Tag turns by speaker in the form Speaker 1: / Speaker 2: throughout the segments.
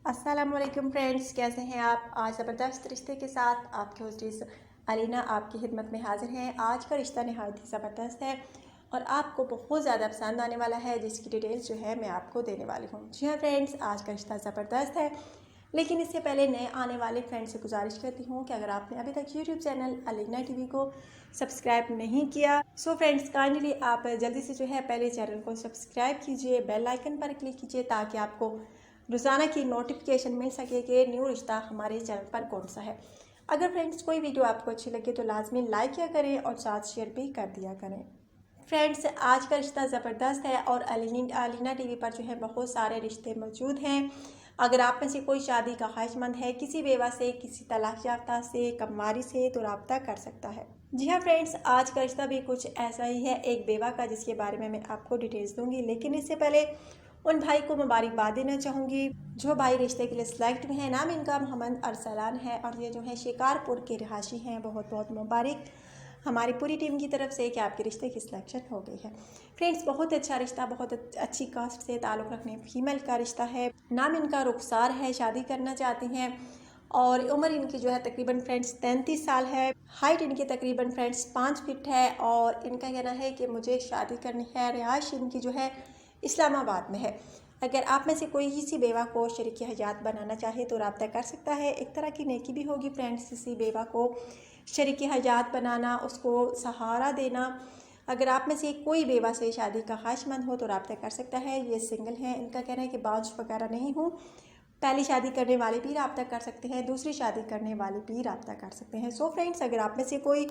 Speaker 1: अस्सलामुअलैकुम फ्रेंड्स, कैसे हैं आप। आज ज़बरदस्त रिश्ते के साथ आपके होस्टेस अलीना आपकी खिदमत में हाजिर हैं। आज का रिश्ता नहायत ही ज़बरदस्त है और आपको बहुत ज़्यादा पसंद आने वाला है, जिसकी डिटेल्स जो है मैं आपको देने वाली हूँ। जी हाँ फ्रेंड्स, आज का रिश्ता ज़बरदस्त है, लेकिन इससे पहले नए आने वाले फ्रेंड्स से गुजारिश करती हूँ कि अगर आपने अभी तक यूट्यूब चैनल अलीना टीवी को सब्सक्राइब नहीं किया, सो फ्रेंड्स काइंडली आप जल्दी से जो है पहले चैनल को सब्सक्राइब कीजिए, बेल आइकन पर क्लिक कीजिए ताकि आपको रोज़ाना की नोटिफिकेशन मिल सके कि न्यू रिश्ता हमारे चैनल पर कौन सा है। अगर फ्रेंड्स कोई वीडियो आपको अच्छी लगे तो लाजमी लाइक किया करें और साथ शेयर भी कर दिया करें। फ्रेंड्स, आज का रिश्ता ज़बरदस्त है और अलीना टीवी पर जो है बहुत सारे रिश्ते मौजूद हैं। अगर आप में से कोई शादी का ख्वाहिशमंद है, किसी बेवा से, किसी तलाक याफ्ता से, कमवारी से, तो रब्ता कर सकता है। जी हाँ फ्रेंड्स, आज का रिश्ता भी कुछ ऐसा ही है, एक बेवा का, जिसके बारे में मैं आपको डिटेल्स दूंगी। लेकिन इससे पहले उन भाई को मुबारकबाद देना चाहूँगी जो भाई रिश्ते के लिए सिलेक्ट हुए हैं। नाम इनका मोहम्मद अरसलान है और ये जो है शिकारपुर के रिहायशी हैं। बहुत बहुत मुबारक हमारी पूरी टीम की तरफ से कि आपके रिश्ते की सिलेक्शन हो गई है। फ्रेंड्स, बहुत अच्छा रिश्ता, बहुत अच्छी कास्ट से ताल्लुक़ रखने फीमेल का रिश्ता है। नाम इनका रुखसार है, शादी करना चाहती हैं और उम्र इनकी जो है तकरीबन फ्रेंड्स 33 साल है। हाइट इनकी तकरीबन फ्रेंड्स 5 फीट है और इनका कहना है कि मुझे शादी करनी है। रिहाइश इनकी जो है इस्लामाबाद में है। अगर आप में से कोई इसी बेवा को शरीक हयात बनाना चाहे तो रब्ता कर सकता है। एक तरह की नेकी भी होगी फ्रेंड्स, इसी बेवा को शरीक हयात बनाना, उसको सहारा देना। अगर आप में से कोई बेवा से शादी का ख्वाहिशमंद हो तो रब्ता कर सकता है। ये सिंगल है। इनका कहना है कि बाज वगैरह नहीं हूँ। पहली शादी करने वाले भी रब्ता कर सकते हैं, दूसरी शादी करने वाले भी रब्ता कर सकते हैं। सो फ्रेंड्स, अगर आप में से कोई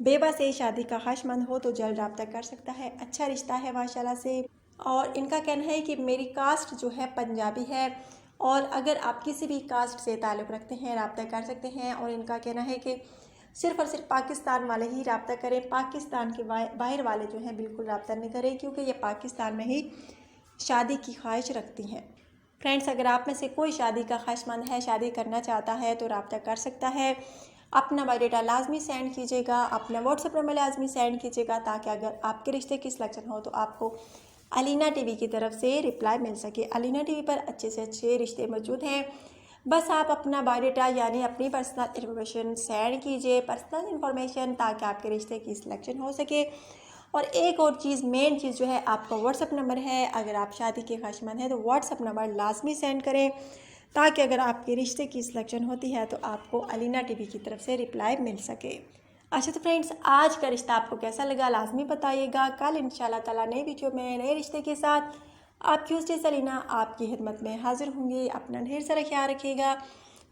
Speaker 1: बेवा से शादी का ख्वाहिशमंद हो तो जल्द रब्ता कर सकता है। अच्छा रिश्ता है माशाल्लाह से। और इनका कहना है कि मेरी कास्ट जो है पंजाबी है और अगर आप किसी भी कास्ट से ताल्लुक़ रखते हैं रब्ता कर सकते हैं। और इनका कहना है कि सिर्फ़ और सिर्फ पाकिस्तान वाले ही रब्ता करें, पाकिस्तान के बाहर वाले जो हैं बिल्कुल रब्ता नहीं करें, क्योंकि ये पाकिस्तान में ही शादी की ख्वाहिश रखती हैं। फ्रेंड्स, अगर आप में से कोई शादी का ख्वाहिशमंद है, शादी करना चाहता है तो रब्ता कर सकता है। अपना बायोडाटा लाजमी सेंड कीजिएगा, अपना व्हाट्सएप नंबर लाजमी सेंड कीजिएगा ताकि अगर आपके रिश्ते की सिलेक्शन हो तो आपको अलीना टीवी की तरफ से रिप्लाई मिल सके। अलीना टीवी पर अच्छे से अच्छे रिश्ते मौजूद हैं। बस आप अपना बायोडाटा यानी अपनी पर्सनल इन्फॉर्मेशन सेंड कीजिए, पर्सनल इन्फॉर्मेशन, ताकि आपके रिश्ते की सिलेक्शन हो सके। और एक और चीज़, मेन चीज़ जो है, आपका व्हाट्सएप नंबर है। अगर आप शादी के ख्वाहिशमंद हैं तो व्हाट्सएप नंबर लाजमी सेंड करें ताकि अगर आपके रिश्ते की सिलेक्शन होती है तो आपको अलीना टीवी की तरफ से रिप्लाई मिल सके। अच्छा तो फ्रेंड्स, आज का रिश्ता आपको कैसा लगा लाजमी बताइएगा। कल इंशाल्लाह ताला नए वीडियो में नए रिश्ते के साथ आपकी होस्टेस अलीना आपकी खिदमत में हाजिर होंगी। अपना ढेर सारा ख्याल रखिएगा,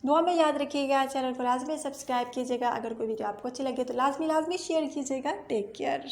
Speaker 1: दुआ में याद रखिएगा। चैनल को लाजमी सब्सक्राइब कीजिएगा। अगर कोई वीडियो आपको अच्छी लगे तो लाजमी शेयर कीजिएगा। Take care.